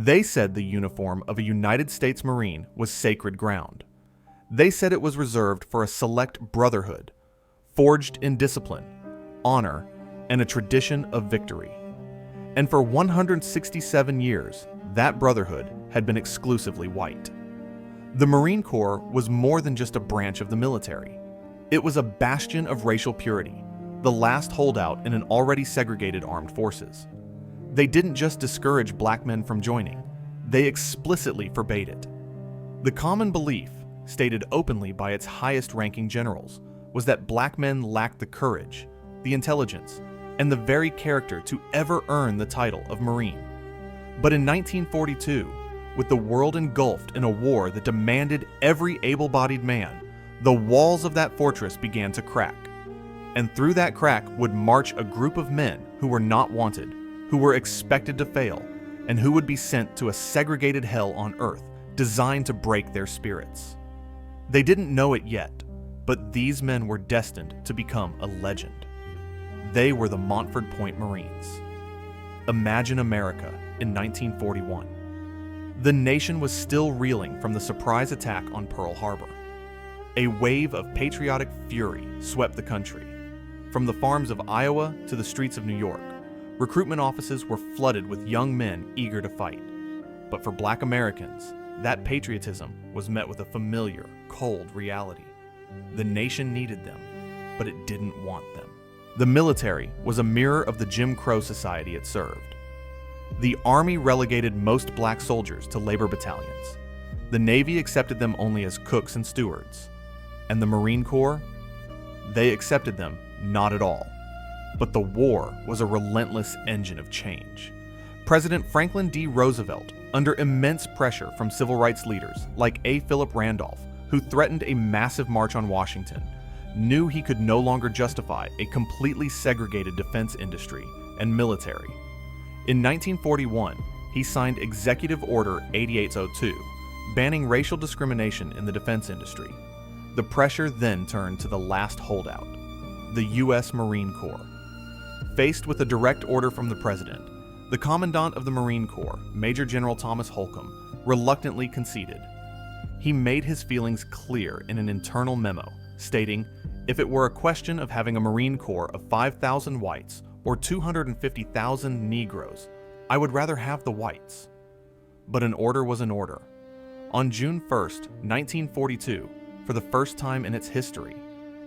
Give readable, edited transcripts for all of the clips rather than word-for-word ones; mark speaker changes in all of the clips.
Speaker 1: They said the uniform of a United States Marine was sacred ground. They said it was reserved for a select brotherhood, forged in discipline, honor, and a tradition of victory. And for 167 years, that brotherhood had been exclusively white. The Marine Corps was more than just a branch of the military. It was a bastion of racial purity, the last holdout in an already segregated armed forces. They didn't just discourage black men from joining, they explicitly forbade it. The common belief, stated openly by its highest-ranking generals, was that black men lacked the courage, the intelligence, and the very character to ever earn the title of Marine. But in 1942, with the world engulfed in a war that demanded every able-bodied man, the walls of that fortress began to crack. And through that crack would march a group of men who were not wanted, who were expected to fail, and who would be sent to a segregated hell on earth designed to break their spirits. They didn't know it yet, but these men were destined to become a legend. They were the Montford Point Marines. Imagine America in 1941. The nation was still reeling from the surprise attack on Pearl Harbor. A wave of patriotic fury swept the country. From the farms of Iowa to the streets of New York, recruitment offices were flooded with young men eager to fight. But for black Americans, that patriotism was met with a familiar, cold reality. The nation needed them, but it didn't want them. The military was a mirror of the Jim Crow society it served. The Army relegated most black soldiers to labor battalions. The Navy accepted them only as cooks and stewards. And the Marine Corps? They accepted them not at all. But the war was a relentless engine of change. President Franklin D. Roosevelt, under immense pressure from civil rights leaders like A. Philip Randolph, who threatened a massive march on Washington, knew he could no longer justify a completely segregated defense industry and military. In 1941, he signed Executive Order 8802, banning racial discrimination in the defense industry. The pressure then turned to the last holdout, the U.S. Marine Corps. Faced with a direct order from the president, the Commandant of the Marine Corps, Major General Thomas Holcomb, reluctantly conceded. He made his feelings clear in an internal memo, stating, "If it were a question of having a Marine Corps of 5,000 whites or 250,000 Negroes, I would rather have the whites." But an order was an order. On June 1st, 1942, for the first time in its history,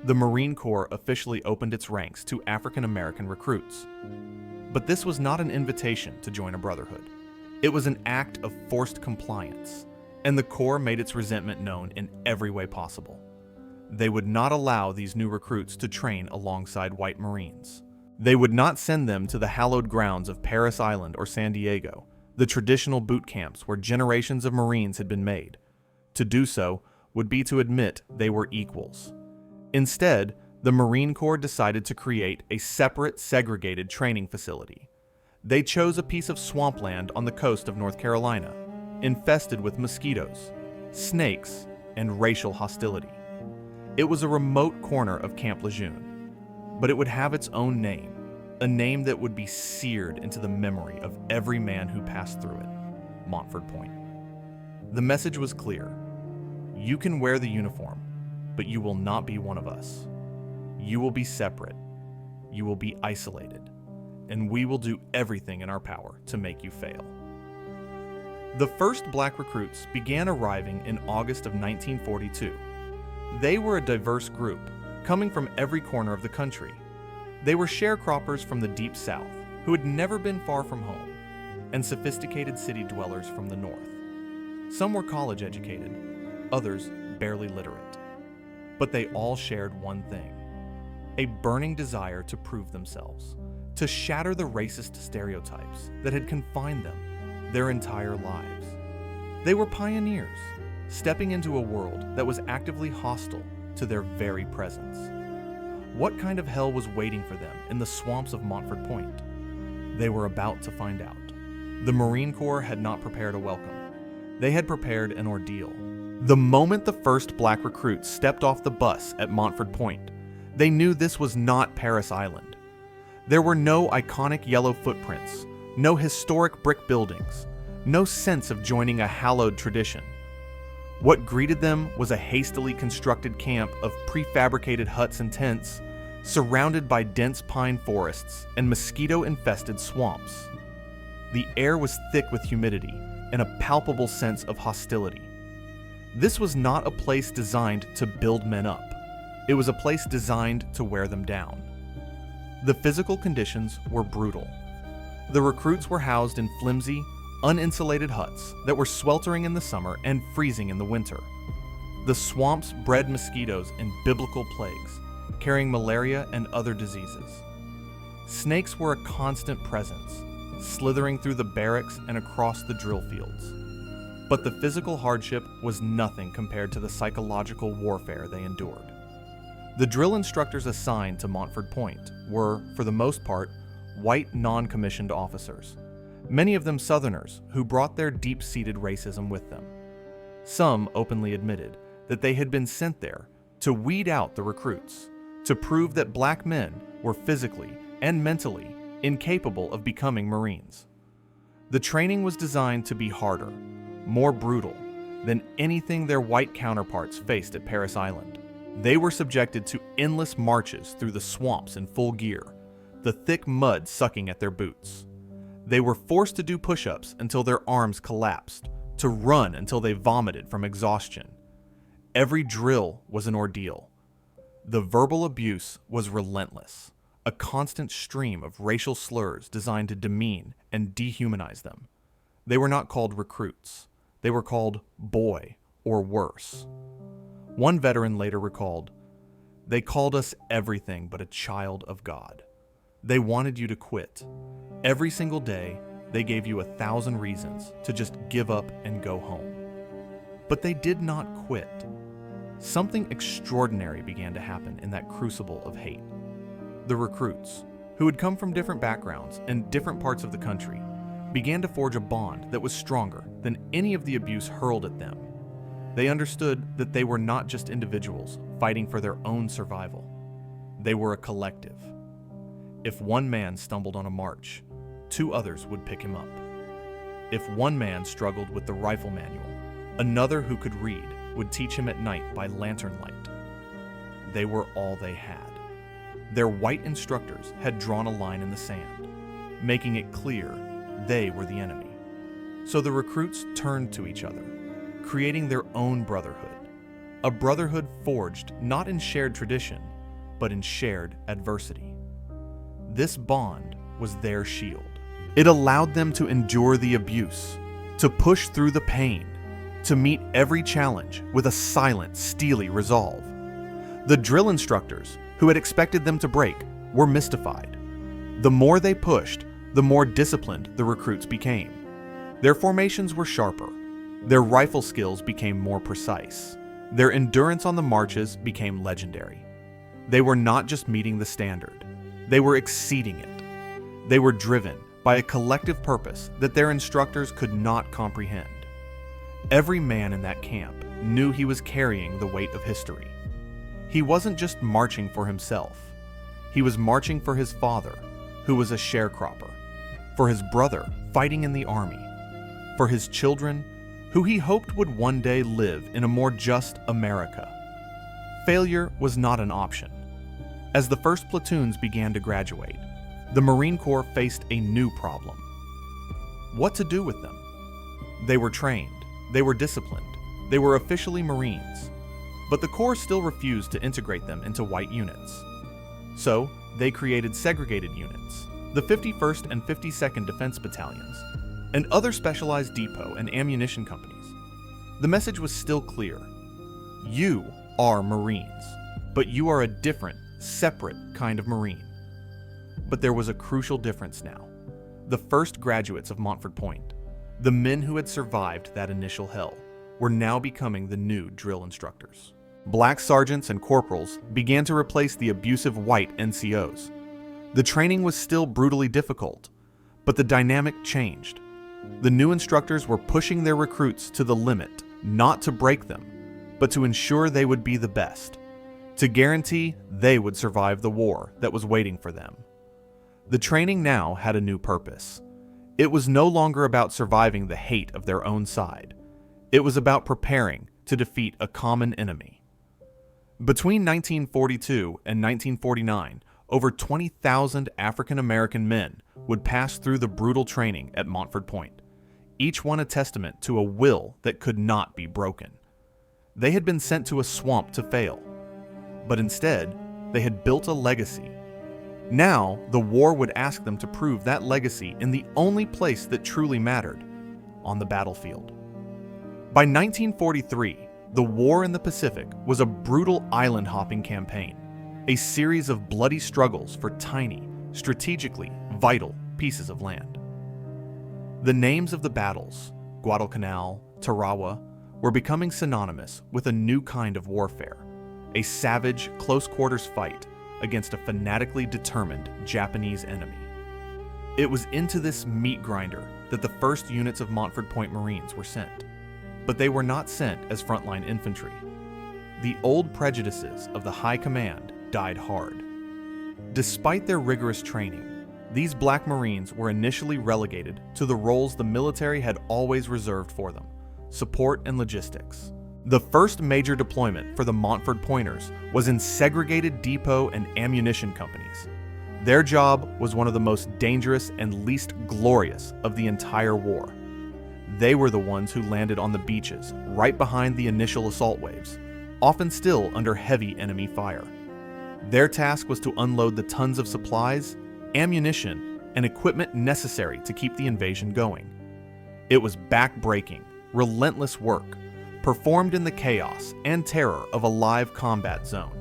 Speaker 1: the Marine Corps officially opened its ranks to African American recruits. But this was not an invitation to join a brotherhood. It was an act of forced compliance, and the Corps made its resentment known in every way possible. They would not allow these new recruits to train alongside white Marines. They would not send them to the hallowed grounds of Parris Island or San Diego, the traditional boot camps where generations of Marines had been made. To do so would be to admit they were equals. Instead, the Marine Corps decided to create a separate, segregated training facility. They chose a piece of swampland on the coast of North Carolina, infested with mosquitoes, snakes, and racial hostility. It was a remote corner of Camp Lejeune, but it would have its own name, a name that would be seared into the memory of every man who passed through it: Montford Point. The message was clear. You can wear the uniform, but you will not be one of us. You will be separate. You will be isolated. And we will do everything in our power to make you fail. The first black recruits began arriving in August of 1942. They were a diverse group, coming from every corner of the country. They were sharecroppers from the Deep South, who had never been far from home, and sophisticated city dwellers from the North. Some were college educated, others barely literate. But they all shared one thing: a burning desire to prove themselves, to shatter the racist stereotypes that had confined them their entire lives. They were pioneers, stepping into a world that was actively hostile to their very presence. What kind of hell was waiting for them in the swamps of Montford Point? They were about to find out. The Marine Corps had not prepared a welcome. They had prepared an ordeal. The moment the first black recruits stepped off the bus at Montford Point, they knew this was not Parris Island. There were no iconic yellow footprints, no historic brick buildings, no sense of joining a hallowed tradition. What greeted them was a hastily constructed camp of prefabricated huts and tents, surrounded by dense pine forests and mosquito-infested swamps. The air was thick with humidity and a palpable sense of hostility. This was not a place designed to build men up. It was a place designed to wear them down. The physical conditions were brutal. The recruits were housed in flimsy, uninsulated huts that were sweltering in the summer and freezing in the winter. The swamps bred mosquitoes and biblical plagues, carrying malaria and other diseases. Snakes were a constant presence, slithering through the barracks and across the drill fields. But the physical hardship was nothing compared to the psychological warfare they endured. The drill instructors assigned to Montford Point were, for the most part, white non-commissioned officers, many of them Southerners who brought their deep-seated racism with them. Some openly admitted that they had been sent there to weed out the recruits, to prove that black men were physically and mentally incapable of becoming Marines. The training was designed to be harder, more brutal than anything their white counterparts faced at Parris Island. They were subjected to endless marches through the swamps in full gear, the thick mud sucking at their boots. They were forced to do push-ups until their arms collapsed, to run until they vomited from exhaustion. Every drill was an ordeal. The verbal abuse was relentless, a constant stream of racial slurs designed to demean and dehumanize them. They were not called recruits. They were called boy or worse. One veteran later recalled, "They called us everything but a child of God. They wanted you to quit. Every single day, they gave you 1,000 reasons to just give up and go home." But they did not quit. Something extraordinary began to happen in that crucible of hate. The recruits, who had come from different backgrounds and different parts of the country, began to forge a bond that was stronger than any of the abuse hurled at them. They understood that they were not just individuals fighting for their own survival. They were a collective. If one man stumbled on a march, 2 others would pick him up. If one man struggled with the rifle manual, another who could read would teach him at night by lantern light. They were all they had. Their white instructors had drawn a line in the sand, making it clear they were the enemy. So the recruits turned to each other, creating their own brotherhood, a brotherhood forged not in shared tradition, but in shared adversity. This bond was their shield. It allowed them to endure the abuse, to push through the pain, to meet every challenge with a silent, steely resolve. The drill instructors, who had expected them to break, were mystified. The more they pushed, the more disciplined the recruits became. Their formations were sharper. Their rifle skills became more precise. Their endurance on the marches became legendary. They were not just meeting the standard. They were exceeding it. They were driven by a collective purpose that their instructors could not comprehend. Every man in that camp knew he was carrying the weight of history. He wasn't just marching for himself. He was marching for his father, who was a sharecropper, for his brother fighting in the army, for his children, who he hoped would one day live in a more just America. Failure was not an option. As the first platoons began to graduate, the Marine Corps faced a new problem. What to do with them? They were trained, they were disciplined, they were officially Marines, but the Corps still refused to integrate them into white units. So, they created segregated units, the 51st and 52nd Defense Battalions, and other specialized depot and ammunition companies. The message was still clear. You are Marines, but you are a different, separate kind of Marine. But there was a crucial difference now. The first graduates of Montford Point, the men who had survived that initial hell, were now becoming the new drill instructors. Black sergeants and corporals began to replace the abusive white NCOs. The training was still brutally difficult, but the dynamic changed. The new instructors were pushing their recruits to the limit, not to break them, but to ensure they would be the best, to guarantee they would survive the war that was waiting for them. The training now had a new purpose. It was no longer about surviving the hate of their own side. It was about preparing to defeat a common enemy. Between 1942 and 1949, over 20,000 African American men would pass through the brutal training at Montford Point, each one a testament to a will that could not be broken. They had been sent to a swamp to fail, but instead, they had built a legacy. Now, the war would ask them to prove that legacy in the only place that truly mattered, on the battlefield. By 1943, the war in the Pacific was a brutal island-hopping campaign, a series of bloody struggles for tiny, strategically vital pieces of land. The names of the battles, Guadalcanal, Tarawa, were becoming synonymous with a new kind of warfare, a savage, close-quarters fight against a fanatically determined Japanese enemy. It was into this meat grinder that the first units of Montford Point Marines were sent, but they were not sent as frontline infantry. The old prejudices of the high command died hard. Despite their rigorous training, these black Marines were initially relegated to the roles the military had always reserved for them: support and logistics. The first major deployment for the Montford Pointers was in segregated depot and ammunition companies. Their job was one of the most dangerous and least glorious of the entire war. They were the ones who landed on the beaches right behind the initial assault waves, often still under heavy enemy fire. Their task was to unload the tons of supplies, ammunition, and equipment necessary to keep the invasion going. It was back-breaking, relentless work, performed in the chaos and terror of a live combat zone.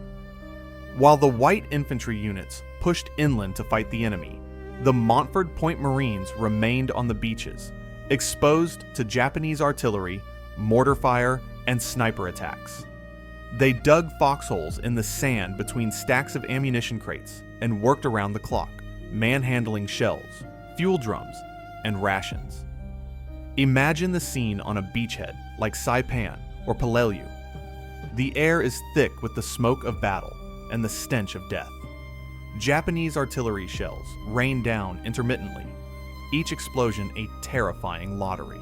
Speaker 1: While the white infantry units pushed inland to fight the enemy, the Montford Point Marines remained on the beaches, exposed to Japanese artillery, mortar fire, and sniper attacks. They dug foxholes in the sand between stacks of ammunition crates and worked around the clock, manhandling shells, fuel drums, and rations. Imagine the scene on a beachhead like Saipan or Peleliu. The air is thick with the smoke of battle and the stench of death. Japanese artillery shells rain down intermittently, each explosion a terrifying lottery.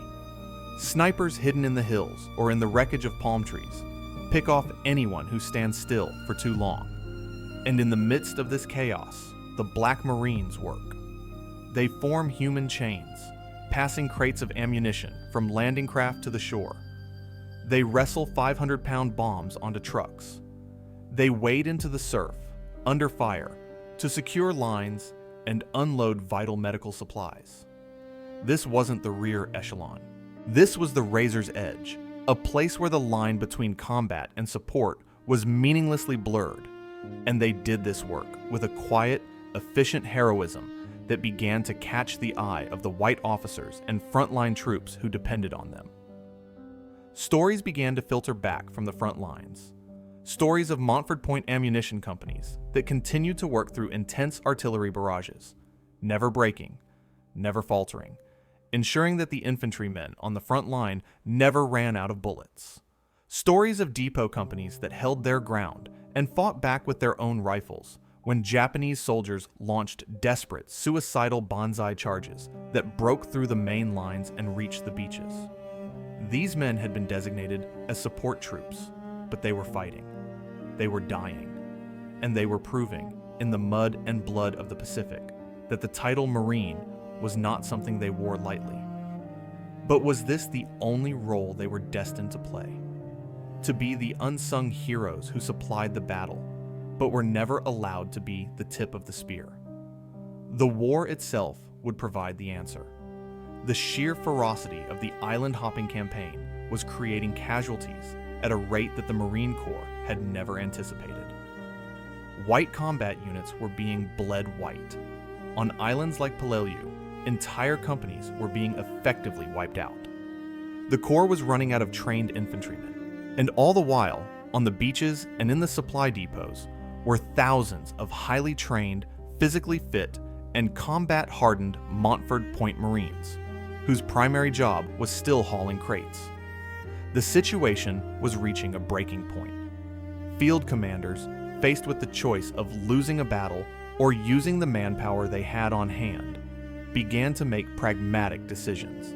Speaker 1: Snipers hidden in the hills or in the wreckage of palm trees pick off anyone who stands still for too long. And in the midst of this chaos, the Black Marines work. They form human chains, passing crates of ammunition from landing craft to the shore. They wrestle 500-pound bombs onto trucks. They wade into the surf, under fire, to secure lines and unload vital medical supplies. This wasn't the rear echelon. This was the razor's edge, a place where the line between combat and support was meaninglessly blurred. And they did this work with a quiet, efficient heroism that began to catch the eye of the white officers and frontline troops who depended on them. Stories began to filter back from the front lines. Stories of Montford Point ammunition companies that continued to work through intense artillery barrages, never breaking, never faltering, ensuring that the infantrymen on the front line never ran out of bullets. Stories of depot companies that held their ground and fought back with their own rifles when Japanese soldiers launched desperate, suicidal banzai charges that broke through the main lines and reached the beaches. These men had been designated as support troops, but they were fighting. They were dying. And they were proving, in the mud and blood of the Pacific, that the title Marine was not something they wore lightly. But was this the only role they were destined to play? To be the unsung heroes who supplied the battle, but were never allowed to be the tip of the spear? The war itself would provide the answer. The sheer ferocity of the island-hopping campaign was creating casualties at a rate that the Marine Corps had never anticipated. White combat units were being bled white. On islands like Peleliu, entire companies were being effectively wiped out. The Corps was running out of trained infantrymen, and all the while, on the beaches and in the supply depots, were thousands of highly trained, physically fit, and combat-hardened Montford Point Marines, whose primary job was still hauling crates. The situation was reaching a breaking point. Field commanders, faced with the choice of losing a battle or using the manpower they had on hand, began to make pragmatic decisions.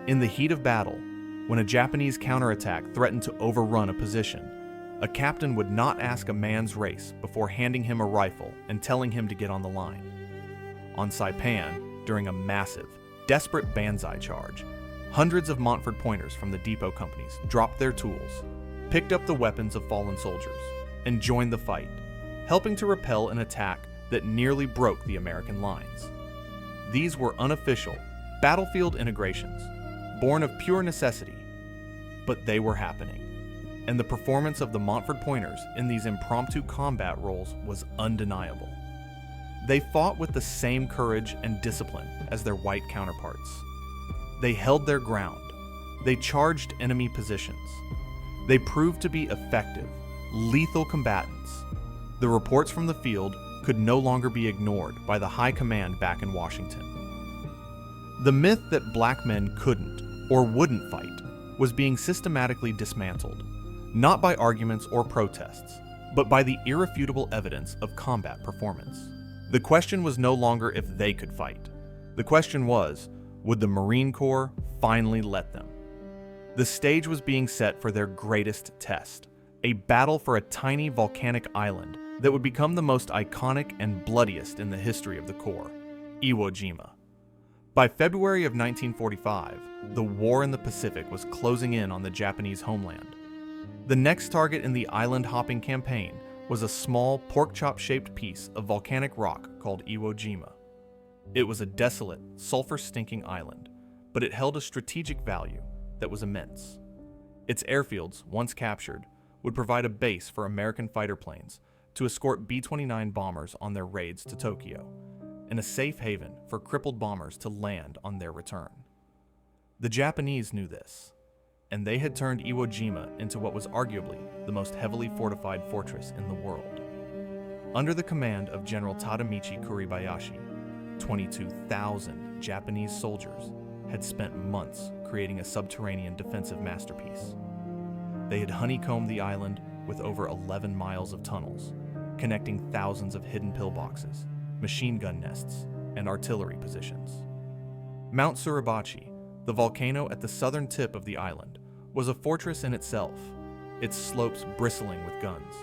Speaker 1: In the heat of battle, when a Japanese counterattack threatened to overrun a position, a captain would not ask a man's race before handing him a rifle and telling him to get on the line. On Saipan, during a massive, desperate banzai charge, hundreds of Montford Pointers from the depot companies dropped their tools, picked up the weapons of fallen soldiers, and joined the fight, helping to repel an attack that nearly broke the American lines. These were unofficial, battlefield integrations, born of pure necessity, but they were happening, and the performance of the Montford Pointers in these impromptu combat roles was undeniable. They fought with the same courage and discipline as their white counterparts. They held their ground. They charged enemy positions. They proved to be effective, lethal combatants. The reports from the field could no longer be ignored by the high command back in Washington. The myth that black men couldn't or wouldn't fight was being systematically dismantled, not by arguments or protests, but by the irrefutable evidence of combat performance. The question was no longer if they could fight. The question was, would the Marine Corps finally let them? The stage was being set for their greatest test, a battle for a tiny volcanic island that would become the most iconic and bloodiest in the history of the Corps, Iwo Jima. By February of 1945, the war in the Pacific was closing in on the Japanese homeland. The next target in the island-hopping campaign was a small pork-chop-shaped piece of volcanic rock called Iwo Jima. It was a desolate, sulfur-stinking island, but it held a strategic value that was immense. Its airfields, once captured, would provide a base for American fighter planes to escort B-29 bombers on their raids to Tokyo, and a safe haven for crippled bombers to land on their return. The Japanese knew this, and they had turned Iwo Jima into what was arguably the most heavily fortified fortress in the world. Under the command of General Tadamichi Kuribayashi, 22,000 Japanese soldiers had spent months creating a subterranean defensive masterpiece. They had honeycombed the island with over 11 miles of tunnels, connecting thousands of hidden pillboxes, machine gun nests, and artillery positions. Mount Suribachi, the volcano at the southern tip of the island, was a fortress in itself, its slopes bristling with guns.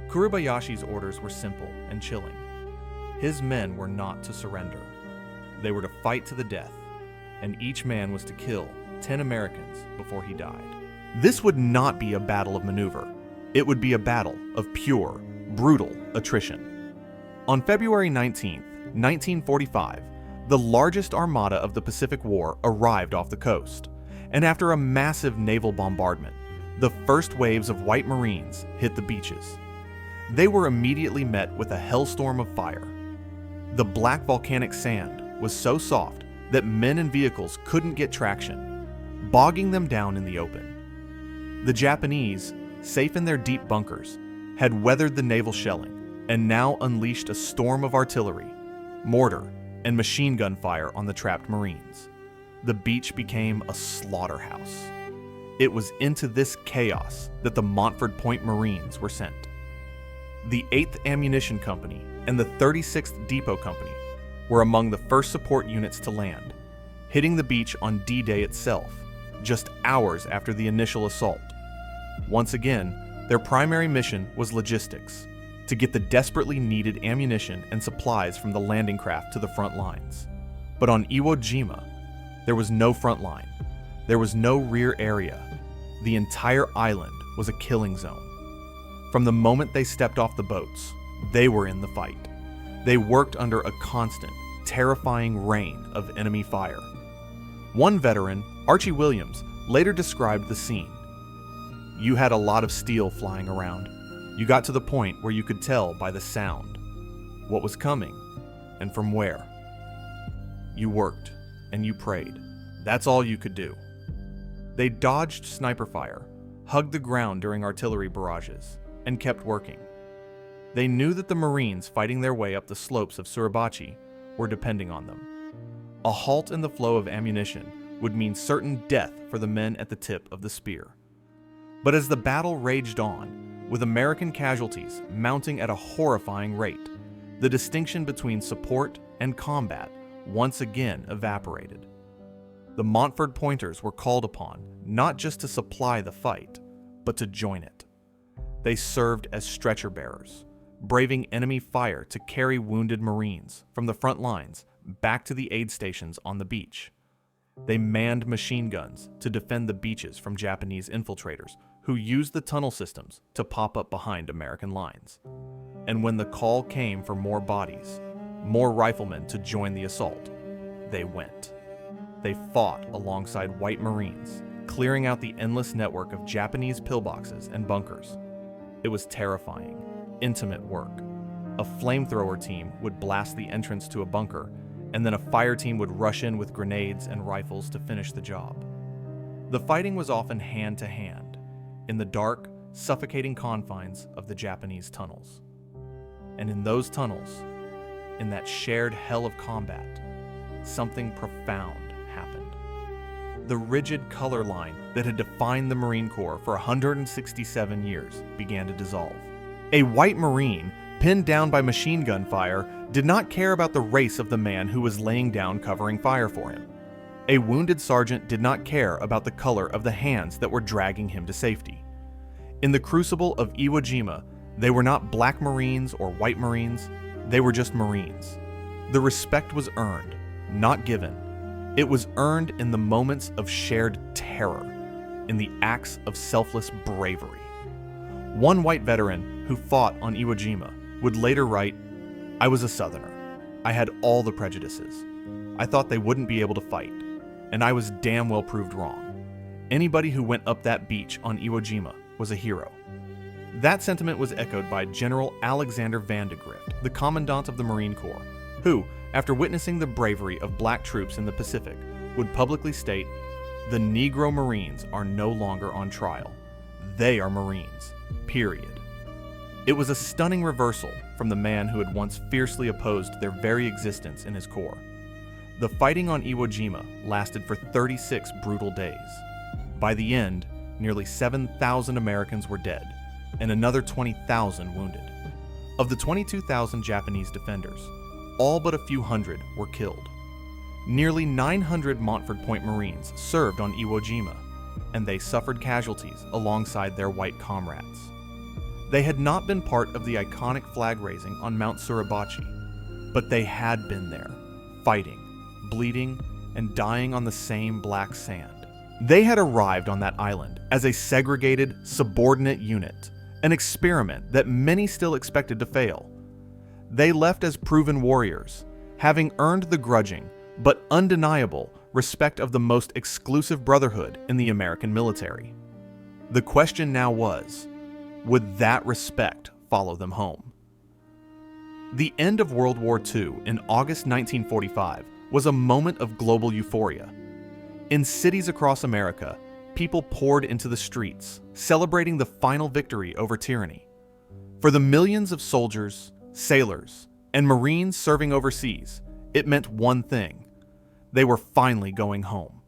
Speaker 1: Kuribayashi's orders were simple and chilling. His men were not to surrender. They were to fight to the death, and each man was to kill 10 Americans before he died. This would not be a battle of maneuver. It would be a battle of pure, brutal attrition. On February 19, 1945, the largest armada of the Pacific War arrived off the coast, and after a massive naval bombardment, the first waves of white Marines hit the beaches. They were immediately met with a hellstorm of fire. The black volcanic sand was so soft that men and vehicles couldn't get traction, bogging them down in the open. The Japanese, safe in their deep bunkers, had weathered the naval shelling and now unleashed a storm of artillery, mortar, and machine gun fire on the trapped Marines. The beach became a slaughterhouse. It was into this chaos that the Montford Point Marines were sent. The 8th Ammunition Company and the 36th Depot Company were among the first support units to land, hitting the beach on D-Day itself, just hours after the initial assault. Once again, their primary mission was logistics, to get the desperately needed ammunition and supplies from the landing craft to the front lines. But on Iwo Jima, there was no front line. There was no rear area. The entire island was a killing zone. From the moment they stepped off the boats, they were in the fight. They worked under a constant, terrifying rain of enemy fire. One veteran, Archie Williams, later described the scene. You had a lot of steel flying around. You got to the point where you could tell by the sound what was coming and from where. You worked and you prayed. That's all you could do. They dodged sniper fire, hugged the ground during artillery barrages, and kept working. They knew that the Marines fighting their way up the slopes of Suribachi were depending on them. A halt in the flow of ammunition would mean certain death for the men at the tip of the spear. But as the battle raged on, with American casualties mounting at a horrifying rate, the distinction between support and combat once again evaporated. The Montford Pointers were called upon not just to supply the fight, but to join it. They served as stretcher bearers, braving enemy fire to carry wounded Marines from the front lines back to the aid stations on the beach. They manned machine guns to defend the beaches from Japanese infiltrators who used the tunnel systems to pop up behind American lines. And when the call came for more bodies, more riflemen to join the assault, they went. They fought alongside white Marines, clearing out the endless network of Japanese pillboxes and bunkers. It was terrifying, intimate work. A flamethrower team would blast the entrance to a bunker, and then a fire team would rush in with grenades and rifles to finish the job. The fighting was often hand-to-hand, in the dark, suffocating confines of the Japanese tunnels. And in those tunnels, in that shared hell of combat, something profound happened. The rigid color line that had defined the Marine Corps for 167 years began to dissolve. A white Marine, pinned down by machine gun fire, did not care about the race of the man who was laying down covering fire for him. A wounded sergeant did not care about the color of the hands that were dragging him to safety. In the crucible of Iwo Jima, they were not black Marines or white Marines, they were just Marines. The respect was earned, not given. It was earned in the moments of shared terror, in the acts of selfless bravery. One white veteran who fought on Iwo Jima would later write, "I was a Southerner. I had all the prejudices. I thought they wouldn't be able to fight, and I was damn well proved wrong. Anybody who went up that beach on Iwo Jima was a hero." That sentiment was echoed by General Alexander Van de Grift, the Commandant of the Marine Corps, who, after witnessing the bravery of black troops in the Pacific, would publicly state, "The Negro Marines are no longer on trial. They are Marines, period." It was a stunning reversal from the man who had once fiercely opposed their very existence in his corps. The fighting on Iwo Jima lasted for 36 brutal days. By the end, nearly 7,000 Americans were dead, and another 20,000 wounded. Of the 22,000 Japanese defenders, all but a few hundred were killed. Nearly 900 Montford Point Marines served on Iwo Jima, and they suffered casualties alongside their white comrades. They had not been part of the iconic flag raising on Mount Suribachi, but they had been there, fighting, bleeding, and dying on the same black sand. They had arrived on that island as a segregated, subordinate unit, an experiment that many still expected to fail. They left as proven warriors, having earned the grudging but undeniable respect of the most exclusive brotherhood in the American military. The question now was, would that respect follow them home? The end of World War II in August 1945 was a moment of global euphoria. In cities across America, people poured into the streets, celebrating the final victory over tyranny. For the millions of soldiers, sailors, and Marines serving overseas, it meant one thing: they were finally going home.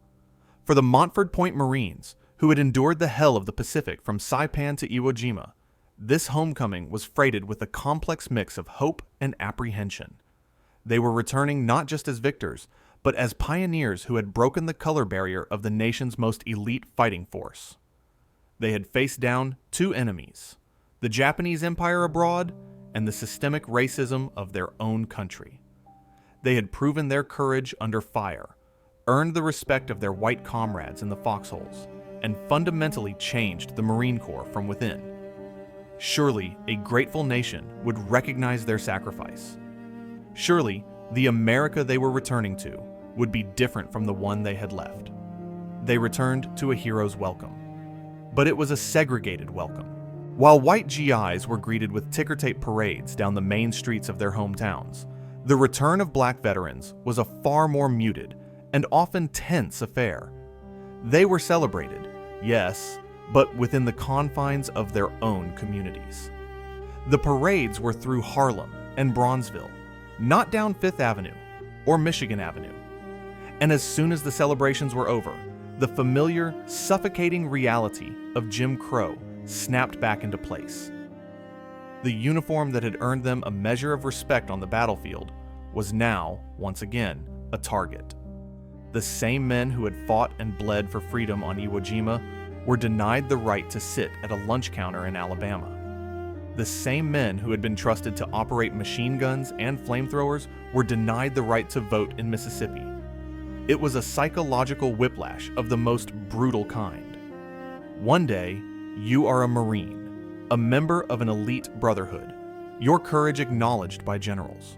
Speaker 1: For the Montford Point Marines, who had endured the hell of the Pacific from Saipan to Iwo Jima, this homecoming was freighted with a complex mix of hope and apprehension. They were returning not just as victors, but as pioneers who had broken the color barrier of the nation's most elite fighting force. They had faced down two enemies: the Japanese Empire abroad and the systemic racism of their own country. They had proven their courage under fire, earned the respect of their white comrades in the foxholes, and fundamentally changed the Marine Corps from within. Surely a grateful nation would recognize their sacrifice. Surely the America they were returning to would be different from the one they had left. They returned to a hero's welcome. But it was a segregated welcome. While white GIs were greeted with ticker tape parades down the main streets of their hometowns, the return of black veterans was a far more muted and often tense affair. They were celebrated, yes, but within the confines of their own communities. The parades were through Harlem and Bronzeville, not down Fifth Avenue or Michigan Avenue. And as soon as the celebrations were over, the familiar, suffocating reality of Jim Crow snapped back into place. The uniform that had earned them a measure of respect on the battlefield was now, once again, a target. The same men who had fought and bled for freedom on Iwo Jima were denied the right to sit at a lunch counter in Alabama. The same men who had been trusted to operate machine guns and flamethrowers were denied the right to vote in Mississippi. It was a psychological whiplash of the most brutal kind. One day, you are a Marine, a member of an elite brotherhood, your courage acknowledged by generals.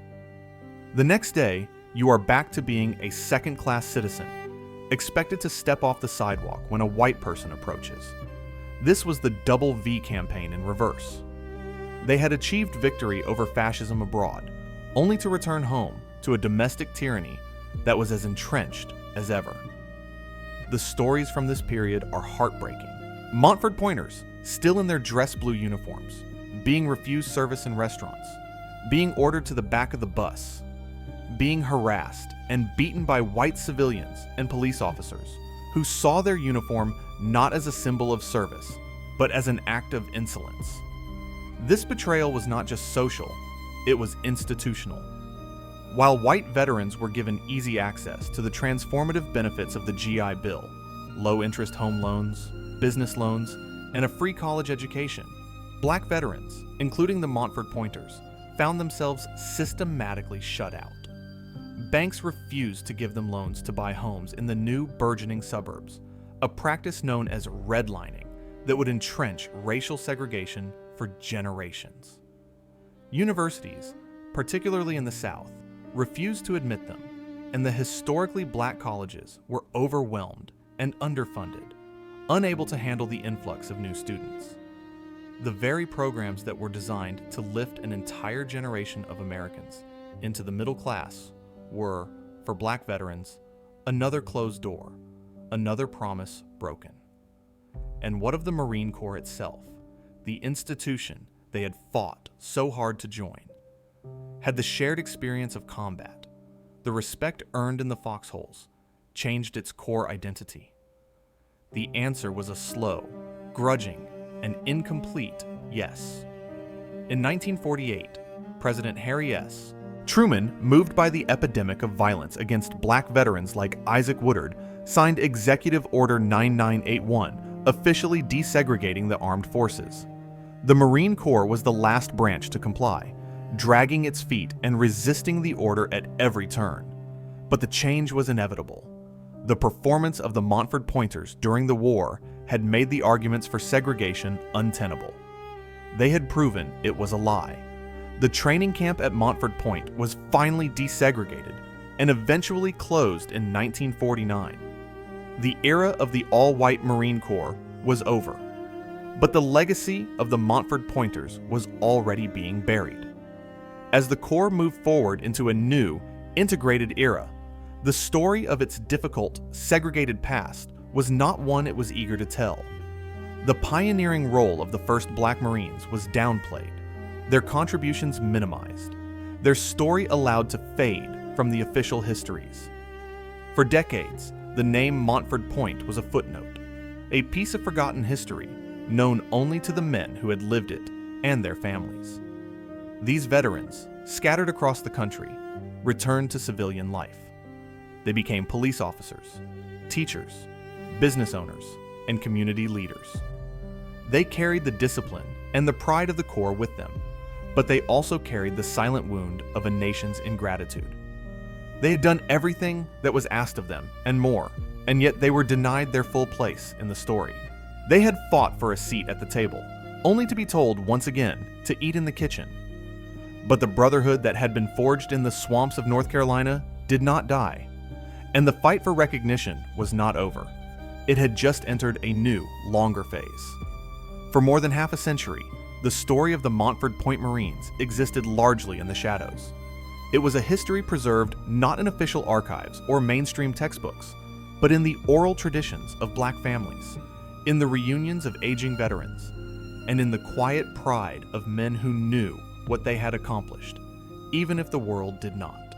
Speaker 1: The next day, you are back to being a second-class citizen, expected to step off the sidewalk when a white person approaches. This was the Double V campaign in reverse. They had achieved victory over fascism abroad, only to return home to a domestic tyranny that was as entrenched as ever. The stories from this period are heartbreaking. Montford Pointers, still in their dress blue uniforms, being refused service in restaurants, being ordered to the back of the bus, being harassed and beaten by white civilians and police officers who saw their uniform not as a symbol of service, but as an act of insolence. This betrayal was not just social, it was institutional. While white veterans were given easy access to the transformative benefits of the GI Bill, low-interest home loans, business loans, and a free college education, black veterans, including the Montford Pointers, found themselves systematically shut out. Banks refused to give them loans to buy homes in the new burgeoning suburbs, a practice known as redlining that would entrench racial segregation for generations. Universities, particularly in the South, refused to admit them, and the historically black colleges were overwhelmed and underfunded, unable to handle the influx of new students. The very programs that were designed to lift an entire generation of Americans into the middle class were, for black veterans, another closed door, another promise broken. And what of the Marine Corps itself, the institution they had fought so hard to join? Had the shared experience of combat, the respect earned in the foxholes, changed its core identity? The answer was a slow, grudging, and incomplete yes. In 1948, President Harry S. Truman, moved by the epidemic of violence against black veterans like Isaac Woodard, signed Executive Order 9981, officially desegregating the armed forces. The Marine Corps was the last branch to comply, dragging its feet and resisting the order at every turn. But the change was inevitable. The performance of the Montford Pointers during the war had made the arguments for segregation untenable. They had proven it was a lie. The training camp at Montford Point was finally desegregated and eventually closed in 1949. The era of the all-white Marine Corps was over, but the legacy of the Montford Pointers was already being buried. As the Corps moved forward into a new, integrated era, the story of its difficult, segregated past was not one it was eager to tell. The pioneering role of the first Black Marines was downplayed, their contributions minimized, their story allowed to fade from the official histories. For decades, the name Montford Point was a footnote, a piece of forgotten history known only to the men who had lived it and their families. These veterans, scattered across the country, returned to civilian life. They became police officers, teachers, business owners, and community leaders. They carried the discipline and the pride of the Corps with them, but they also carried the silent wound of a nation's ingratitude. They had done everything that was asked of them and more, and yet they were denied their full place in the story. They had fought for a seat at the table, only to be told once again to eat in the kitchen. But the brotherhood that had been forged in the swamps of North Carolina did not die, and the fight for recognition was not over. It had just entered a new, longer phase. For more than half a century, the story of the Montford Point Marines existed largely in the shadows. It was a history preserved not in official archives or mainstream textbooks, but in the oral traditions of Black families, in the reunions of aging veterans, and in the quiet pride of men who knew what they had accomplished, even if the world did not.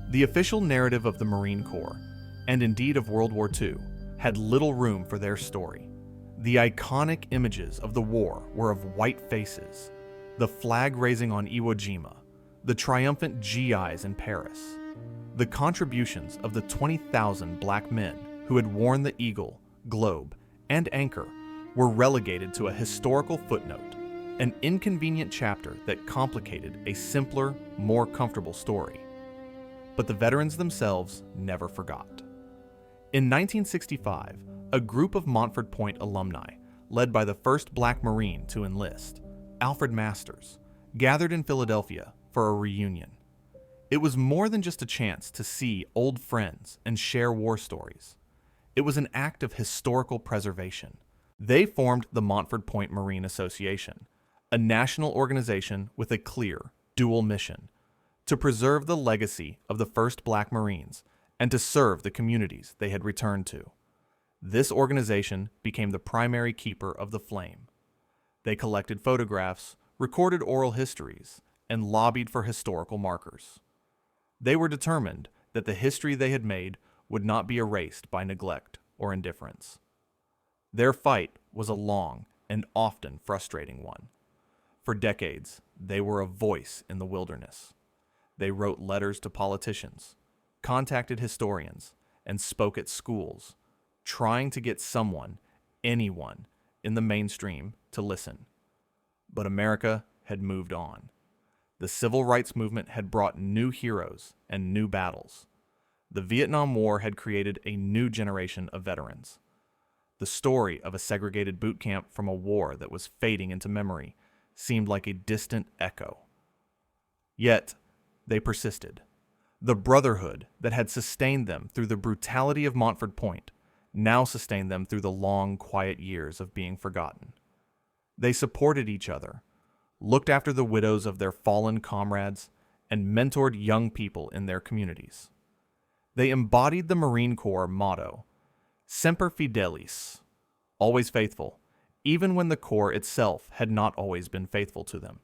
Speaker 1: The official narrative of the Marine Corps, and indeed of World War II, had little room for their story. The iconic images of the war were of white faces, the flag raising on Iwo Jima, the triumphant GIs in Paris. The contributions of the 20,000 black men who had worn the Eagle, Globe, and Anchor were relegated to a historical footnote, an inconvenient chapter that complicated a simpler, more comfortable story. But the veterans themselves never forgot. In 1965, a group of Montford Point alumni, led by the first black Marine to enlist, Alfred Masters, gathered in Philadelphia for a reunion. It was more than just a chance to see old friends and share war stories. It was an act of historical preservation. They formed the Montford Point Marine Association, a national organization with a clear, dual mission: to preserve the legacy of the first black Marines and to serve the communities they had returned to. This organization became the primary keeper of the flame. They collected photographs, recorded oral histories, and lobbied for historical markers. They were determined that the history they had made would not be erased by neglect or indifference. Their fight was a long and often frustrating one. For decades, they were a voice in the wilderness. They wrote letters to politicians, contacted historians, and spoke at schools, trying to get someone, anyone, in the mainstream to listen. But America had moved on. The civil rights movement had brought new heroes and new battles. The Vietnam War had created a new generation of veterans. The story of a segregated boot camp from a war that was fading into memory seemed like a distant echo. Yet, they persisted. The brotherhood that had sustained them through the brutality of Montford Point now sustained them through the long, quiet years of being forgotten. They supported each other, looked after the widows of their fallen comrades, and mentored young people in their communities. They embodied the Marine Corps motto, Semper Fidelis, always faithful, even when the Corps itself had not always been faithful to them.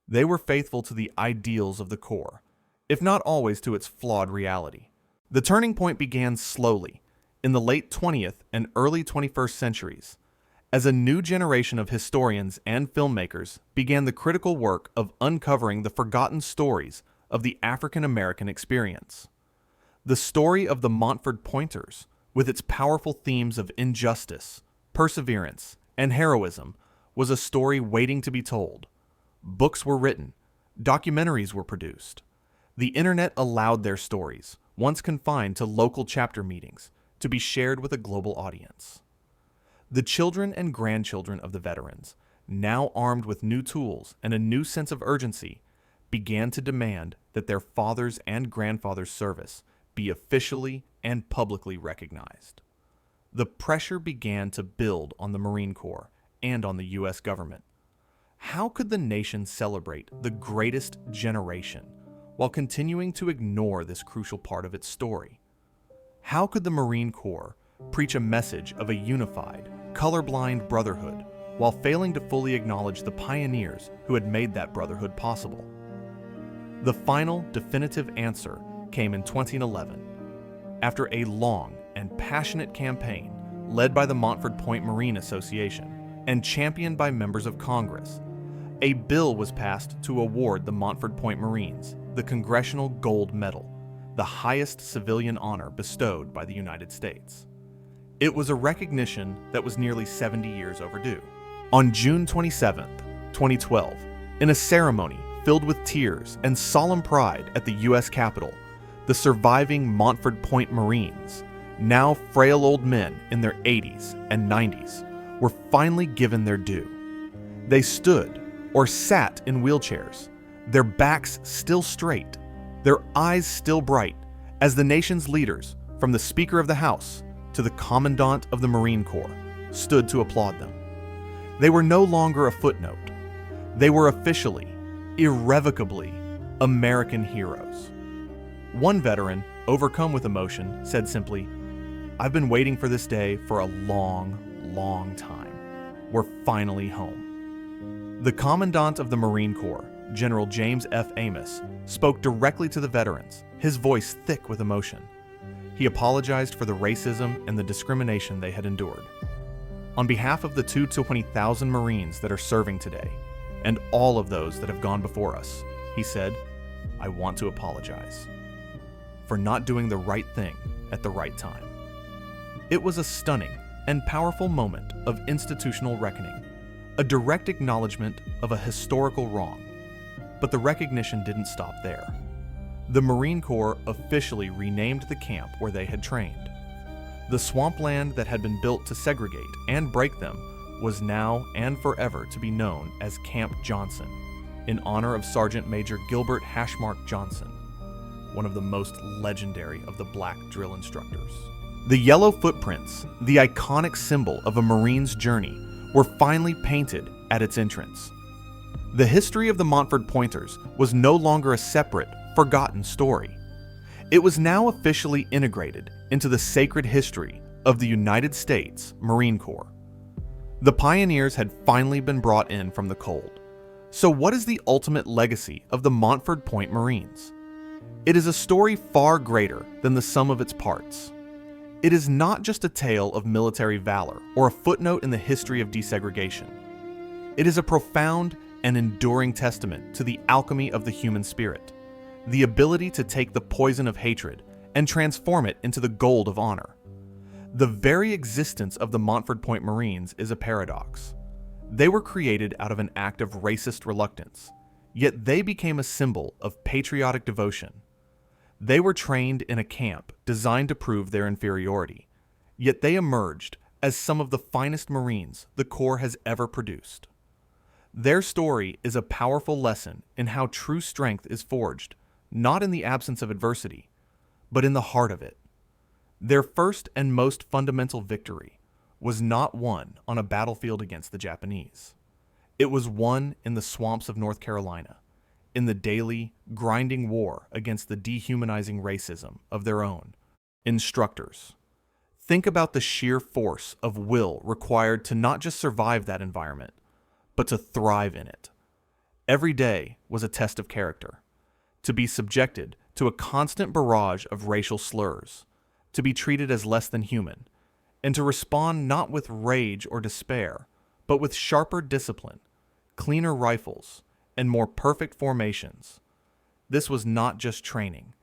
Speaker 1: They were faithful to the ideals of the Corps, if not always to its flawed reality. The turning point began slowly, in the late 20th and early 21st centuries, as a new generation of historians and filmmakers began the critical work of uncovering the forgotten stories of the African American experience. The story of the Montford Pointers, with its powerful themes of injustice, perseverance, and heroism, was a story waiting to be told. Books were written, documentaries were produced. The internet allowed their stories, once confined to local chapter meetings, to be shared with a global audience. The children and grandchildren of the veterans, now armed with new tools and a new sense of urgency, began to demand that their fathers' and grandfathers' service be officially and publicly recognized. The pressure began to build on the Marine Corps and on the U.S. government. How could the nation celebrate the greatest generation while continuing to ignore this crucial part of its story? How could the Marine Corps preach a message of a unified, colorblind brotherhood while failing to fully acknowledge the pioneers who had made that brotherhood possible? The final, definitive answer came in 2011, after a long and passionate campaign led by the Montford Point Marine Association and championed by members of Congress. A bill was passed to award the Montford Point Marines the Congressional Gold Medal, the highest civilian honor bestowed by the United States. It was a recognition that was nearly 70 years overdue. On June 27, 2012, in a ceremony filled with tears and solemn pride at the U.S. Capitol, the surviving Montford Point Marines, now frail old men in their 80s and 90s, were finally given their due. They stood or sat in wheelchairs, their backs still straight, their eyes still bright, as the nation's leaders, from the Speaker of the House to the Commandant of the Marine Corps, stood to applaud them. They were no longer a footnote. They were officially, irrevocably, American heroes. One veteran, overcome with emotion, said simply, "I've been waiting for this day for a long, long time. We're finally home." The Commandant of the Marine Corps, General James F. Amos, spoke directly to the veterans, his voice thick with emotion. He apologized for the racism and the discrimination they had endured. On behalf of the 20,000 Marines that are serving today, and all of those that have gone before us, he said, "I want to apologize." for not doing the right thing at the right time. It was a stunning and powerful moment of institutional reckoning, a direct acknowledgement of a historical wrong. But the recognition didn't stop there. The Marine Corps officially renamed the camp where they had trained. The swampland that had been built to segregate and break them was now and forever to be known as Camp Johnson, in honor of Sergeant Major Gilbert Hashmark Johnson, one of the most legendary of the black drill instructors. The yellow footprints, the iconic symbol of a Marine's journey, were finally painted at its entrance. The history of the Montford Pointers was no longer a separate, forgotten story. It was now officially integrated into the sacred history of the United States Marine Corps. The pioneers had finally been brought in from the cold. So what is the ultimate legacy of the Montford Point Marines? It is a story far greater than the sum of its parts. It is not just a tale of military valor or a footnote in the history of desegregation. It is a profound and enduring testament to the alchemy of the human spirit, the ability to take the poison of hatred and transform it into the gold of honor. The very existence of the Montford Point Marines is a paradox. They were created out of an act of racist reluctance, yet they became a symbol of patriotic devotion. They were trained in a camp designed to prove their inferiority, yet they emerged as some of the finest Marines the Corps has ever produced. Their story is a powerful lesson in how true strength is forged, not in the absence of adversity, but in the heart of it. Their first and most fundamental victory was not won on a battlefield against the Japanese. It was won in the swamps of North Carolina, in the daily, grinding war against the dehumanizing racism of their own instructors. Think about the sheer force of will required to not just survive that environment, but to thrive in it. Every day was a test of character. To be subjected to a constant barrage of racial slurs, to be treated as less than human, and to respond not with rage or despair, but with sharper discipline, cleaner rifles, and more perfect formations. This was not just training.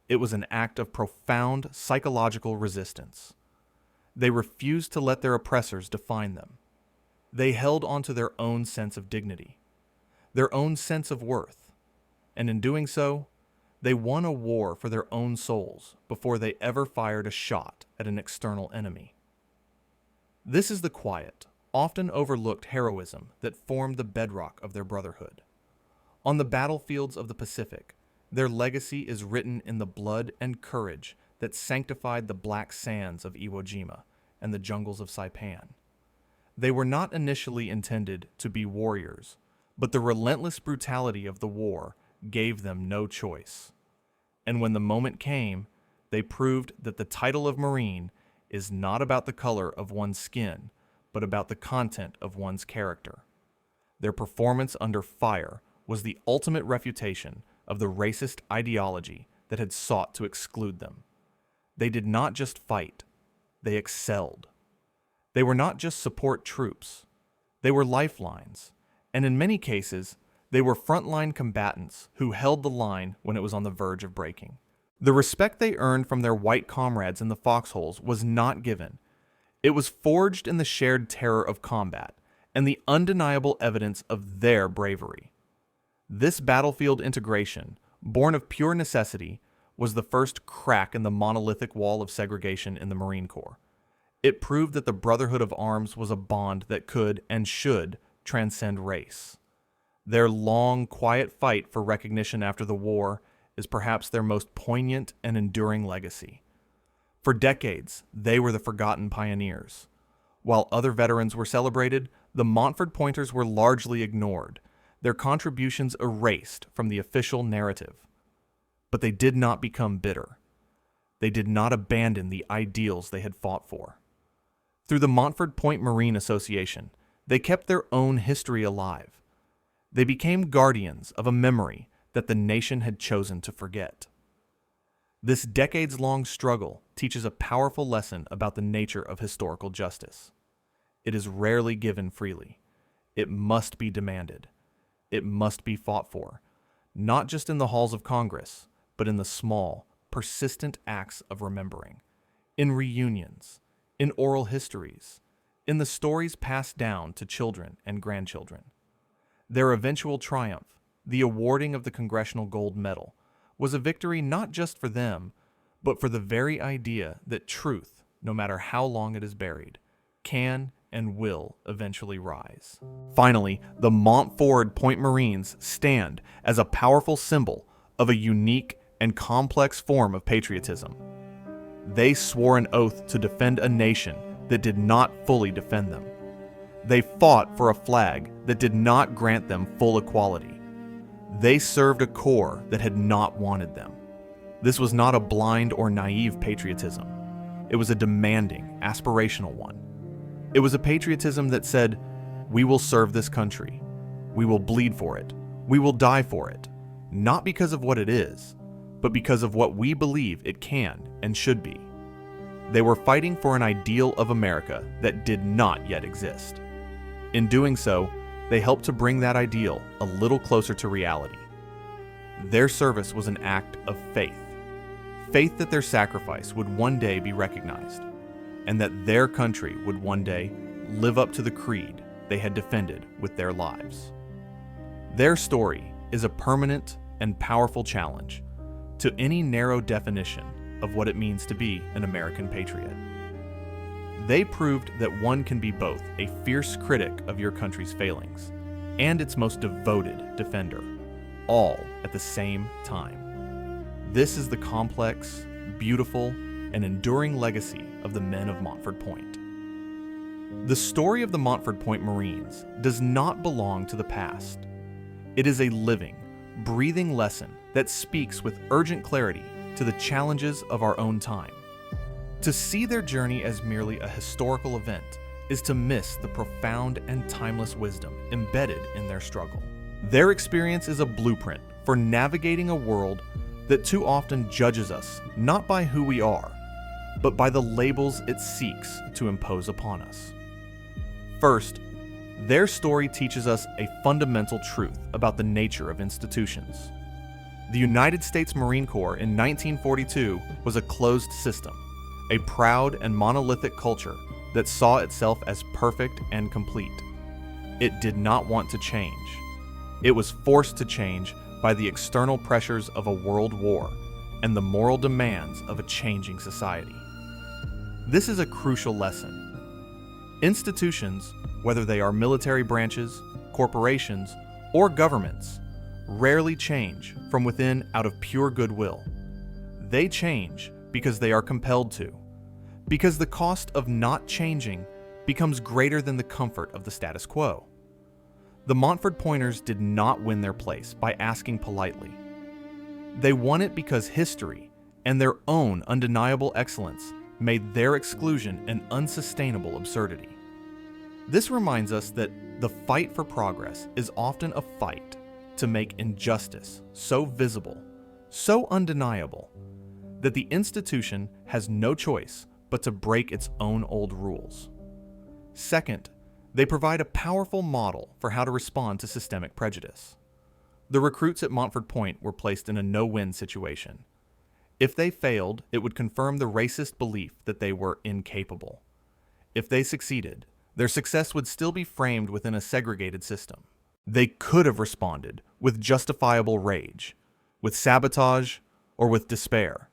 Speaker 1: It was an act of profound psychological resistance. They refused to let their oppressors define them. They held onto their own sense of dignity, their own sense of worth, and in doing so, they won a war for their own souls before they ever fired a shot at an external enemy. This is the quiet, often overlooked heroism that formed the bedrock of their brotherhood. On the battlefields of the Pacific, their legacy is written in the blood and courage that sanctified the black sands of Iwo Jima and the jungles of Saipan. They were not initially intended to be warriors, but the relentless brutality of the war gave them no choice. And when the moment came, they proved that the title of Marine is not about the color of one's skin, but about the content of one's character. Their performance under fire was the ultimate refutation of the racist ideology that had sought to exclude them. They did not just fight, they excelled. They were not just support troops, they were lifelines, and in many cases, they were frontline combatants who held the line when it was on the verge of breaking. The respect they earned from their white comrades in the foxholes was not given. It was forged in the shared terror of combat and the undeniable evidence of their bravery. This battlefield integration, born of pure necessity, was the first crack in the monolithic wall of segregation in the Marine Corps. It proved that the brotherhood of arms was a bond that could and should transcend race. Their long, quiet fight for recognition after the war is perhaps their most poignant and enduring legacy. For decades, they were the forgotten pioneers. While other veterans were celebrated, the Montford Pointers were largely ignored, their contributions erased from the official narrative. But they did not become bitter. They did not abandon the ideals they had fought for. Through the Montford Point Marine Association, they kept their own history alive. They became guardians of a memory that the nation had chosen to forget. This decades-long struggle teaches a powerful lesson about the nature of historical justice. It is rarely given freely. It must be demanded. It must be fought for, not just in the halls of Congress, but in the small, persistent acts of remembering, in reunions, in oral histories, in the stories passed down to children and grandchildren. Their eventual triumph, the awarding of the Congressional Gold Medal, was a victory not just for them, but for the very idea that truth, no matter how long it is buried, can and will eventually rise. Finally, the Montford Point Marines stand as a powerful symbol of a unique and complex form of patriotism. They swore an oath to defend a nation that did not fully defend them. They fought for a flag that did not grant them full equality. They served a corps that had not wanted them. This was not a blind or naive patriotism. It was a demanding, aspirational one. It was a patriotism that said, "We will serve this country. We will bleed for it. We will die for it. Not because of what it is, but because of what we believe it can and should be." They were fighting for an ideal of America that did not yet exist. In doing so, they helped to bring that ideal a little closer to reality. Their service was an act of faith. Faith that their sacrifice would one day be recognized, and that their country would one day live up to the creed they had defended with their lives. Their story is a permanent and powerful challenge to any narrow definition of what it means to be an American patriot. They proved that one can be both a fierce critic of your country's failings and its most devoted defender, all at the same time. This is the complex, beautiful, and enduring legacy of the men of Montford Point. The story of the Montford Point Marines does not belong to the past. It is a living, breathing lesson that speaks with urgent clarity to the challenges of our own time. To see their journey as merely a historical event is to miss the profound and timeless wisdom embedded in their struggle. Their experience is a blueprint for navigating a world that too often judges us not by who we are, but by the labels it seeks to impose upon us. First, their story teaches us a fundamental truth about the nature of institutions. The United States Marine Corps in 1942 was a closed system, a proud and monolithic culture that saw itself as perfect and complete. It did not want to change. It was forced to change by the external pressures of a world war and the moral demands of a changing society. This is a crucial lesson. Institutions, whether they are military branches, corporations, or governments, rarely change from within out of pure goodwill. They change because they are compelled to, because the cost of not changing becomes greater than the comfort of the status quo. The Montford Pointers did not win their place by asking politely. They won it because history and their own undeniable excellence made their exclusion an unsustainable absurdity. This reminds us that the fight for progress is often a fight to make injustice so visible, so undeniable, that the institution has no choice but to break its own old rules. Second, they provide a powerful model for how to respond to systemic prejudice. The recruits at Montford Point were placed in a no-win situation. If they failed, it would confirm the racist belief that they were incapable. If they succeeded, their success would still be framed within a segregated system. They could have responded with justifiable rage, with sabotage, or with despair.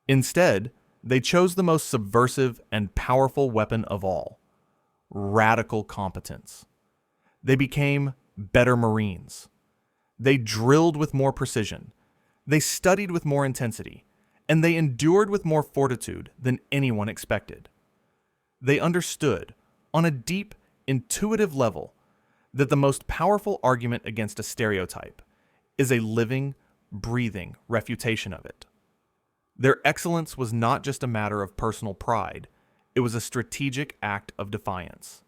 Speaker 1: Instead, they chose the most subversive and powerful weapon of all: radical competence. They became better Marines. They drilled with more precision. They studied with more intensity, and they endured with more fortitude than anyone expected. They understood, on a deep, intuitive level, that the most powerful argument against a stereotype is a living, breathing refutation of it. Their excellence was not just a matter of personal pride, it was a strategic act of defiance.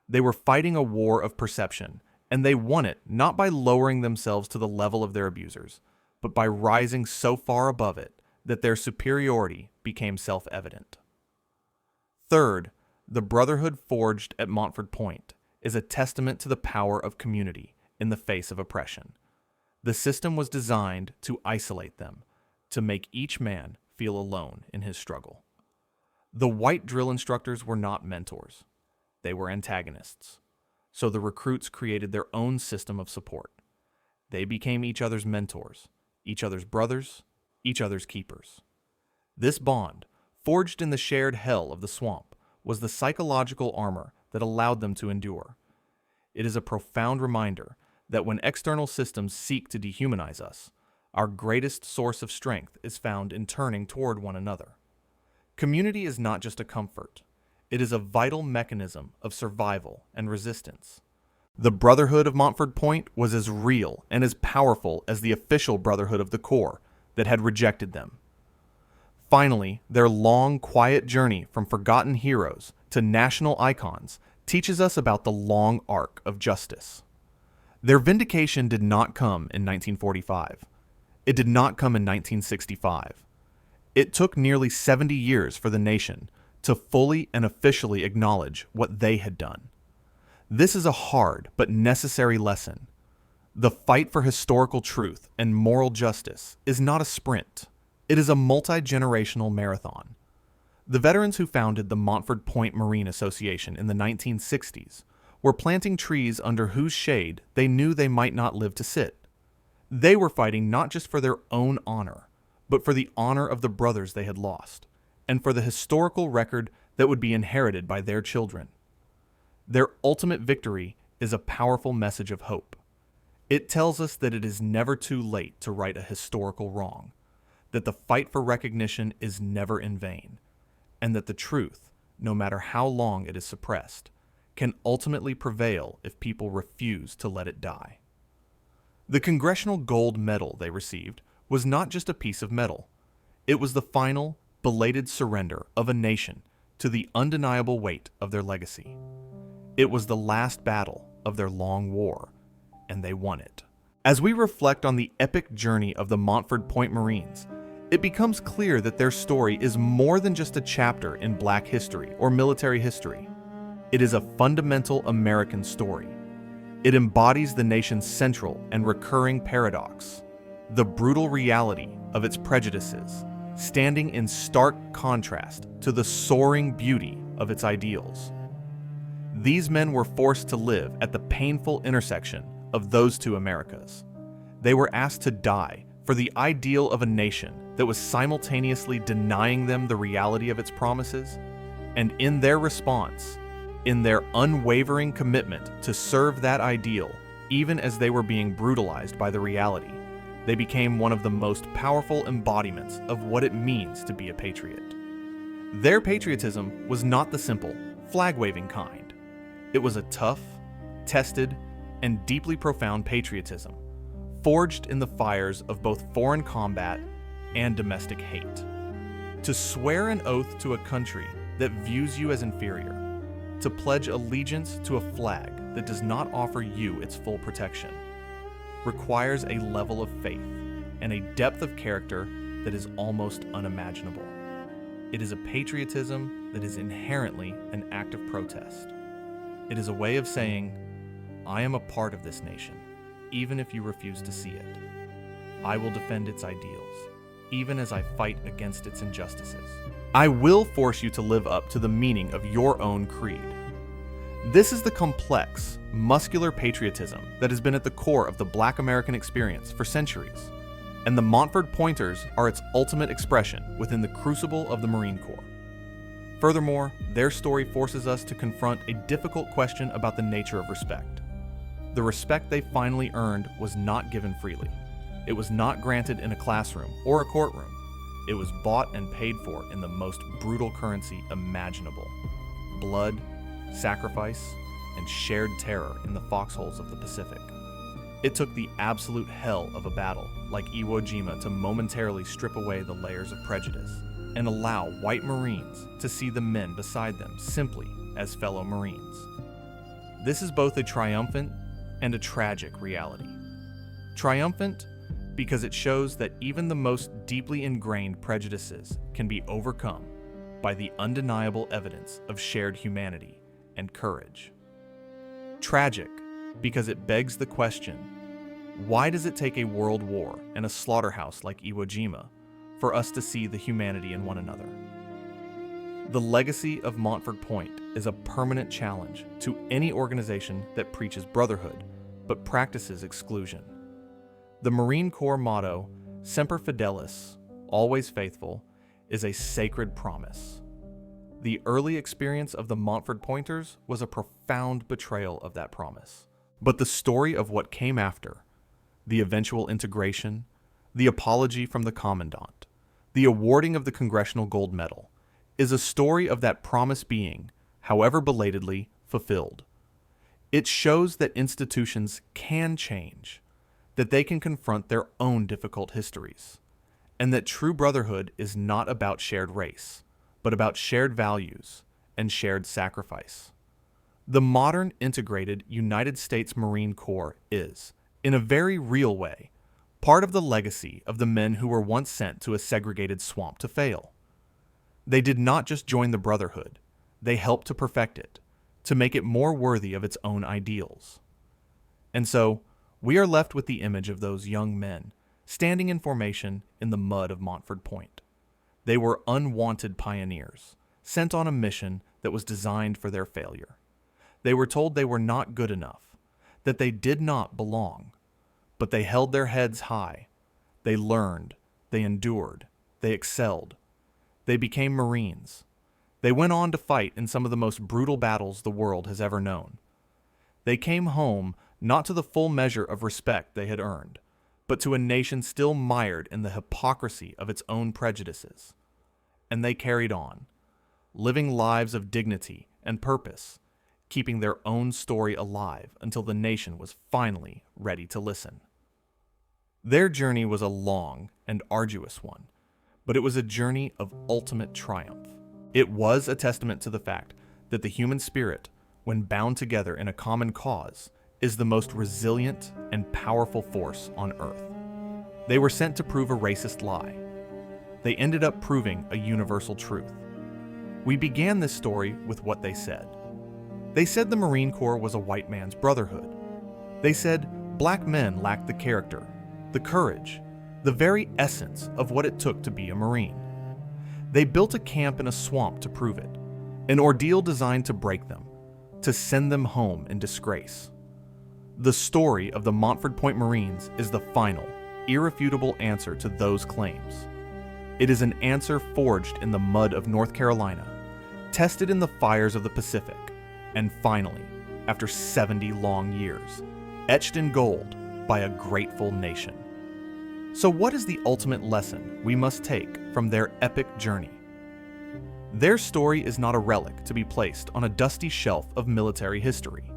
Speaker 1: They were fighting a war of perception, and they won it not by lowering themselves to the level of their abusers, but by rising so far above it that their superiority became self-evident. Third, the brotherhood forged at Montford Point is a testament to the power of community in the face of oppression. The system was designed to isolate them, to make each man feel alone in his struggle. The white drill instructors were not mentors. They were antagonists. So the recruits created their own system of support. They became each other's mentors, each other's brothers, each other's keepers. This bond, forged in the shared hell of the swamp, was the psychological armor that allowed them to endure. It is a profound reminder that when external systems seek to dehumanize us, our greatest source of strength is found in turning toward one another. Community is not just a comfort. It is a vital mechanism of survival and resistance. The Brotherhood of Montford Point was as real and as powerful as the official Brotherhood of the Corps that had rejected them. Finally, their long, quiet journey from forgotten heroes to national icons teaches us about the long arc of justice. Their vindication did not come in 1945. It did not come in 1965. It took nearly 70 years for the nation to fully and officially acknowledge what they had done. This is a hard but necessary lesson. The fight for historical truth and moral justice is not a sprint. It is a multi-generational marathon. The veterans who founded the Montford Point Marine Association in the 1960s were planting trees under whose shade they knew they might not live to sit. They were fighting not just for their own honor, but for the honor of the brothers they had lost, and for the historical record that would be inherited by their children. Their ultimate victory is a powerful message of hope. It tells us that it is never too late to right a historical wrong, that the fight for recognition is never in vain, and that the truth, no matter how long it is suppressed, can ultimately prevail if people refuse to let it die. The Congressional Gold Medal they received was not just a piece of metal. It was the final, belated surrender of a nation to the undeniable weight of their legacy. It was the last battle of their long war, and they won it. As we reflect on the epic journey of the Montford Point Marines, it becomes clear that their story is more than just a chapter in Black history or military history. It is a fundamental American story. It embodies the nation's central and recurring paradox, the brutal reality of its prejudices, standing in stark contrast to the soaring beauty of its ideals. These men were forced to live at the painful intersection of those two Americas. They were asked to die for the ideal of a nation that was simultaneously denying them the reality of its promises, and in their response, in their unwavering commitment to serve that ideal, even as they were being brutalized by the reality, they became one of the most powerful embodiments of what it means to be a patriot. Their patriotism was not the simple, flag-waving kind. It was a tough, tested, and deeply profound patriotism, forged in the fires of both foreign combat and domestic hate. To swear an oath to a country that views you as inferior, to pledge allegiance to a flag that does not offer you its full protection, requires a level of faith and a depth of character that is almost unimaginable. It is a patriotism that is inherently an act of protest. It is a way of saying, I am a part of this nation, even if you refuse to see it. I will defend its ideals, even as I fight against its injustices. I will force you to live up to the meaning of your own creed. This is the complex, muscular patriotism that has been at the core of the Black American experience for centuries, and the Montford Pointers are its ultimate expression within the crucible of the Marine Corps. Furthermore, their story forces us to confront a difficult question about the nature of respect. The respect they finally earned was not given freely. It was not granted in a classroom or a courtroom. It was bought and paid for in the most brutal currency imaginable: blood, sacrifice, and shared terror in the foxholes of the Pacific. It took the absolute hell of a battle like Iwo Jima to momentarily strip away the layers of prejudice and allow white Marines to see the men beside them simply as fellow Marines. This is both a triumphant and a tragic reality. Triumphant because it shows that even the most deeply ingrained prejudices can be overcome by the undeniable evidence of shared humanity and courage. Tragic because it begs the question, why does it take a world war and a slaughterhouse like Iwo Jima for us to see the humanity in one another. The legacy of Montford Point is a permanent challenge to any organization that preaches brotherhood but practices exclusion. The Marine Corps motto, Semper Fidelis, always faithful, is a sacred promise. The early experience of the Montford Pointers was a profound betrayal of that promise. But the story of what came after, the eventual integration, the apology from the commandant, the awarding of the Congressional Gold Medal, is a story of that promise being, however belatedly, fulfilled. It shows that institutions can change, that they can confront their own difficult histories, and that true brotherhood is not about shared race, but about shared values and shared sacrifice. The modern integrated United States Marine Corps is, in a very real way, part of the legacy of the men who were once sent to a segregated swamp to fail. They did not just join the brotherhood, they helped to perfect it, to make it more worthy of its own ideals. And so, we are left with the image of those young men standing in formation in the mud of Montford Point. They were unwanted pioneers, sent on a mission that was designed for their failure. They were told they were not good enough, that they did not belong, but they held their heads high. They learned, they endured, they excelled. They became Marines. They went on to fight in some of the most brutal battles the world has ever known. They came home not to the full measure of respect they had earned, but to a nation still mired in the hypocrisy of its own prejudices. And they carried on, living lives of dignity and purpose, keeping their own story alive until the nation was finally ready to listen. Their journey was a long and arduous one, but it was a journey of ultimate triumph. It was a testament to the fact that the human spirit, when bound together in a common cause, is the most resilient and powerful force on earth. They were sent to prove a racist lie. They ended up proving a universal truth. We began this story with what they said. They said the Marine Corps was a white man's brotherhood. They said black men lacked the character, the courage, the very essence of what it took to be a Marine. They built a camp in a swamp to prove it, an ordeal designed to break them, to send them home in disgrace. The story of the Montford Point Marines is the final, irrefutable answer to those claims. It is an answer forged in the mud of North Carolina, tested in the fires of the Pacific, and finally, after 70 long years, etched in gold by a grateful nation. So what is the ultimate lesson we must take from their epic journey? Their story is not a relic to be placed on a dusty shelf of military history.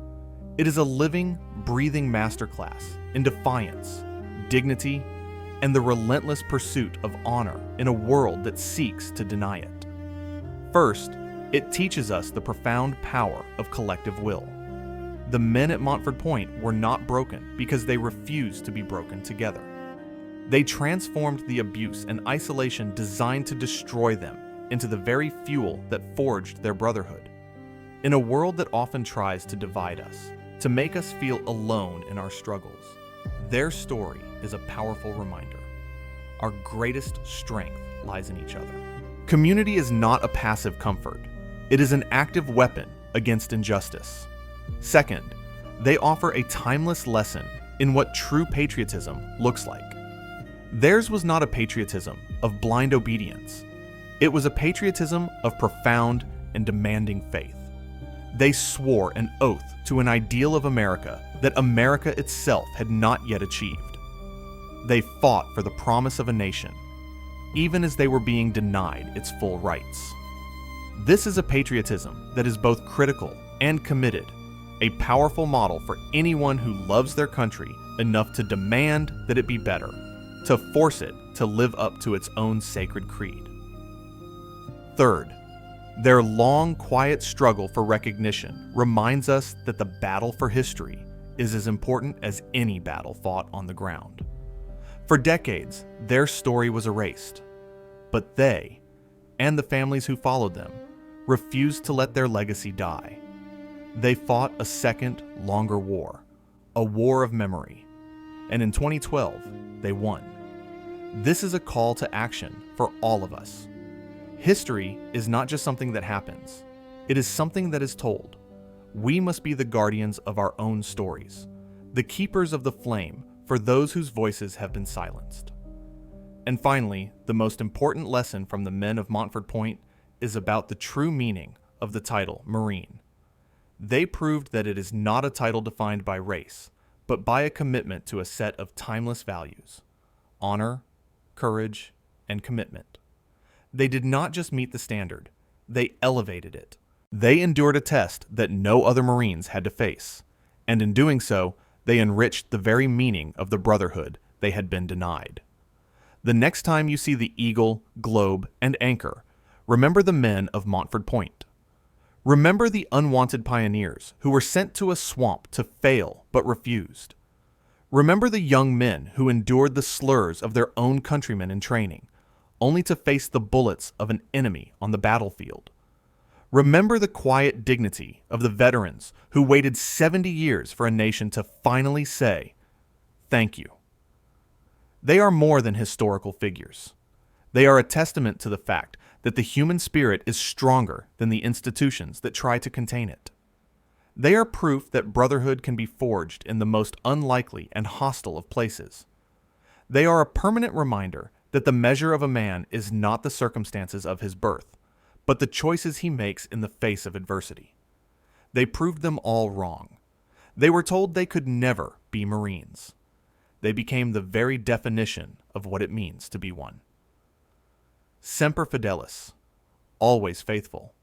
Speaker 1: It is a living, breathing masterclass in defiance, dignity, and the relentless pursuit of honor in a world that seeks to deny it. First, it teaches us the profound power of collective will. The men at Montford Point were not broken because they refused to be broken together. They transformed the abuse and isolation designed to destroy them into the very fuel that forged their brotherhood. In a world that often tries to divide us, to make us feel alone in our struggles, their story is a powerful reminder. Our greatest strength lies in each other. Community is not a passive comfort. It is an active weapon against injustice. Second, they offer a timeless lesson in what true patriotism looks like. Theirs was not a patriotism of blind obedience. It was a patriotism of profound and demanding faith. They swore an oath to an ideal of America that America itself had not yet achieved. They fought for the promise of a nation, even as they were being denied its full rights. This is a patriotism that is both critical and committed, a powerful model for anyone who loves their country enough to demand that it be better, to force it to live up to its own sacred creed. Third, their long, quiet struggle for recognition reminds us that the battle for history is as important as any battle fought on the ground. For decades, their story was erased, but they, and the families who followed them, refused to let their legacy die. They fought a second, longer war, a war of memory, and in 2012, they won. This is a call to action for all of us. History is not just something that happens, it is something that is told. We must be the guardians of our own stories, the keepers of the flame for those whose voices have been silenced. And finally, the most important lesson from the men of Montford Point is about the true meaning of the title Marine. They proved that it is not a title defined by race, but by a commitment to a set of timeless values: honor, courage, and commitment. They did not just meet the standard, they elevated it. They endured a test that no other Marines had to face, and in doing so, they enriched the very meaning of the brotherhood they had been denied. The next time you see the Eagle, Globe, and Anchor, remember the men of Montford Point. Remember the unwanted pioneers who were sent to a swamp to fail but refused. Remember the young men who endured the slurs of their own countrymen in training, only to face the bullets of an enemy on the battlefield. Remember the quiet dignity of the veterans who waited 70 years for a nation to finally say, "Thank you." They are more than historical figures. They are a testament to the fact that the human spirit is stronger than the institutions that try to contain it. They are proof that brotherhood can be forged in the most unlikely and hostile of places. They are a permanent reminder that the measure of a man is not the circumstances of his birth, but the choices he makes in the face of adversity. They proved them all wrong. They were told they could never be Marines. They became the very definition of what it means to be one. Semper Fidelis, always faithful.